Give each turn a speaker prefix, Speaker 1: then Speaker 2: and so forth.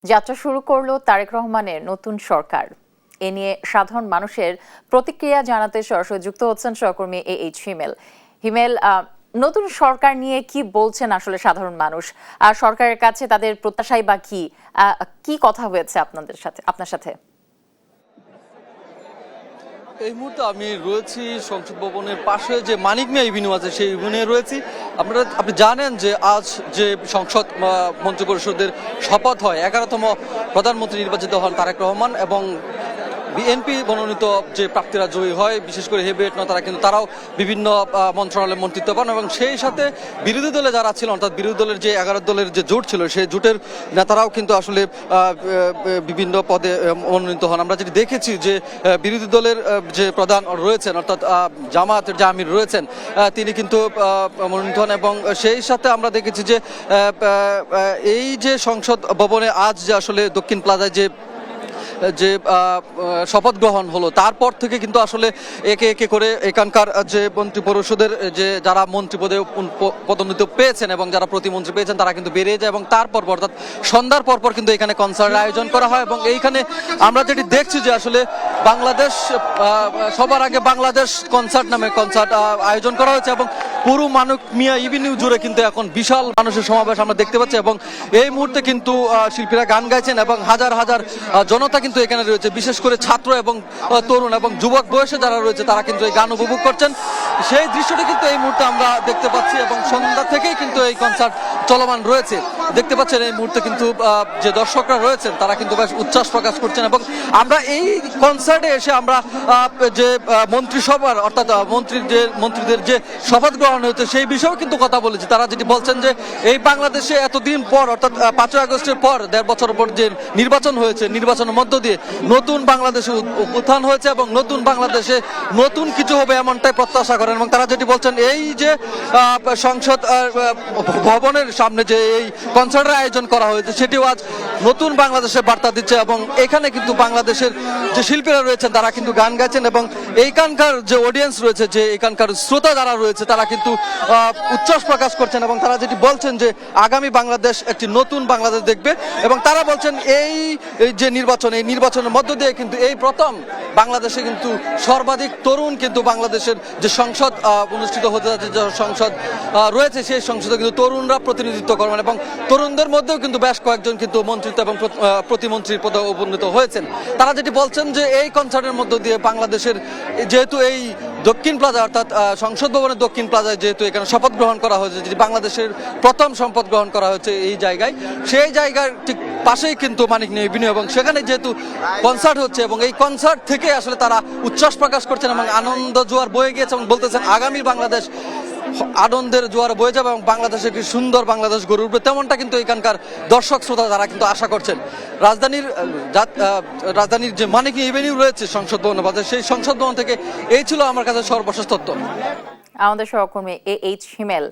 Speaker 1: যাত্রা শুরু করলো তারেক রহমানের নতুন সরকার। এ নিয়ে সাধারণ মানুষের প্রতিক্রিয়া জানাতে সরাসরি যুক্ত হচ্ছেন সহকর্মী এইচ হিমেল। হিমেল, নতুন সরকার নিয়ে কি বলছেন আসলে সাধারণ মানুষ? আর সরকারের কাছে তাদের প্রত্যাশাই বা কি কথা হয়েছে আপনার সাথে?
Speaker 2: এই মুহূর্তে আমি রয়েছি সংসদ ভবনের পাশে যে মানিক মিয়া এভিনিউ আছে সেই এভিনিউ রয়েছি। আপনি জানেন যে আজ যে সংসদ মন্ত্রিপরিষদের শপথ হয়, 11তম প্রধানমন্ত্রী নির্বাচিত হন তারেক রহমান এবং বিএনপি মনোনীত যে প্রার্থীরা জয়ী হয়, বিশেষ করে হেভিওয়েট নেতারা কিন্তু তারাও বিভিন্ন মন্ত্রণালয়ে মন্ত্রিত্ব পান এবং সেই সাথে বিরোধী দলে যারা ছিলেন, অর্থাৎ বিরোধী দলের যে 11 দলের যে জোট ছিল সেই জোটের নেতারাও কিন্তু আসলে বিভিন্ন পদে মনোনীত হন। আমরা যেটি দেখেছি যে বিরোধী দলের যে প্রধান রয়েছেন, অর্থাৎ জামায়াতের যে আমির রয়েছেন, তিনি কিন্তু মনোনীত হন এবং সেই সাথে আমরা দেখেছি যে এই যে সংসদ ভবনে আজ যে আসলে দক্ষিণ প্লাজায় যে শপথ গ্রহণ হলো, তারপর থেকে কিন্তু আসলে একে একে করে এখানকার যে মন্ত্রী পরিষদের যে যারা মন্ত্রী পদে পদোন্নতি পেয়েছেন এবং যারা প্রতিমন্ত্রী পেয়েছেন তারা কিন্তু বেরিয়ে যায় এবং তারপর অর্থাৎ সন্ধ্যার পরপর কিন্তু এখানে কনসার্টের আয়োজন করা হয় এবং এইখানে আমরা যেটি দেখছি যে আসলে বাংলাদেশ সবার আগে বাংলাদেশ কনসার্ট নামে কনসার্ট আয়োজন করা হয়েছে এবং পুরো মানিক মিয়া এভিনিউ জুড়ে কিন্তু এখন বিশাল মানুষের সমাবেশ আমরা দেখতে পাচ্ছি এবং এই মুহূর্তে কিন্তু শিল্পীরা গান গাইছেন এবং হাজার হাজার জনতা কিন্তু এখানে রয়েছে, বিশেষ করে ছাত্র এবং তরুণ এবং যুবক বয়সে যারা রয়েছে তারা কিন্তু এই গান উপভোগ করছেন। সেই দৃশ্যটি কিন্তু এই মুহূর্তে আমরা দেখতে পাচ্ছি এবং সন্ধ্যা থেকেই কিন্তু এই কনসার্ট চলমান রয়েছে। দেখতে পাচ্ছেন এই মুহূর্তে কিন্তু যে দর্শকরা রয়েছেন তারা কিন্তু বেশ উচ্ছ্বাস প্রকাশ করছেন এবং আমরা এই কনসার্টে এসে আমরা যে মন্ত্রিসভার অর্থাৎ মন্ত্রীদের যে শপথ গ্রহণ হয়েছে সেই বিষয়েও কিন্তু কথা বলেছি। তারা যেটি বলছেন যে এই বাংলাদেশে এতদিন পর অর্থাৎ 5ই আগস্টের পর 1.5 বছর পর যে নির্বাচন হয়েছে, নির্বাচনের মধ্য দিয়ে নতুন বাংলাদেশে উত্থান হয়েছে এবং নতুন বাংলাদেশে নতুন কিছু হবে এমনটাই প্রত্যাশা করেন এবং তারা যেটি বলছেন এই যে সংসদ ভবনের সামনে যে এই কনসার্টের আয়োজন করা হয়েছে সেটিও আজ নতুন বাংলাদেশের বার্তা দিচ্ছে এবং এখানে কিন্তু বাংলাদেশের যে শিল্পীরা রয়েছেন তারা কিন্তু গান গাইছেন এবং এইখানকার যে অডিয়েন্স রয়েছে, যে এখানকার শ্রোতা যারা রয়েছে তারা কিন্তু উচ্ছ্বাস প্রকাশ করছেন এবং তারা যেটি বলছেন যে আগামী বাংলাদেশ একটি নতুন বাংলাদেশ দেখবে এবং তারা বলছেন এই যে এই নির্বাচনের মধ্য দিয়ে কিন্তু এই প্রথম বাংলাদেশে কিন্তু সর্বাধিক তরুণ কিন্তু বাংলাদেশের যে সংসদ অনুষ্ঠিত হতে যাচ্ছে, যে সংসদ রয়েছে সেই সংসদে কিন্তু তরুণরা প্রতিনিধিত্ব করবেন এবং তরুণদের মধ্যেও কিন্তু বেশ কয়েকজন কিন্তু মন্ত্রিত্ব এবং প্রতিমন্ত্রীর পদে উপনীত হয়েছেন। তারা যেটি বলছেন যে এই কনসার্টের মধ্য দিয়ে বাংলাদেশের যেহেতু এই দক্ষিণ প্লাজা অর্থাৎ সংসদ ভবনের দক্ষিণ প্লাজায় যেহেতু এখানে শপথ গ্রহণ করা হয়েছে, যেটি বাংলাদেশের প্রথম শপথ গ্রহণ করা হয়েছে এই জায়গায়, সেই জায়গার ঠিক পাশেই কিন্তু মানিক মিয়া এভিনিউ এবং সেখানে যেহেতু কনসার্ট হচ্ছে এবং এই কনসার্ট থেকে আসলে তারা উচ্ছ্বাস প্রকাশ করছেন এবং আনন্দ জোয়ার বয়ে গিয়েছে এবং বলতেছেন আগামী বাংলাদেশ আনন্দের জোয়ার বয়ে যাবে এবং বাংলাদেশে একটি সুন্দর বাংলাদেশ গড়ে উঠবে, তেমনটা কিন্তু এখানকার দর্শক শ্রোতা তারা কিন্তু আশা করছেন। রাজধানীর যে মানিক মিয়া এভিনিউ রয়েছে সংসদ ভবনের পাশে, সেই সংসদ ভবন থেকে এই ছিল আমার কাছে সর্বশেষ তথ্য।
Speaker 1: আমাদের সহকর্মী এইচ হিমেল।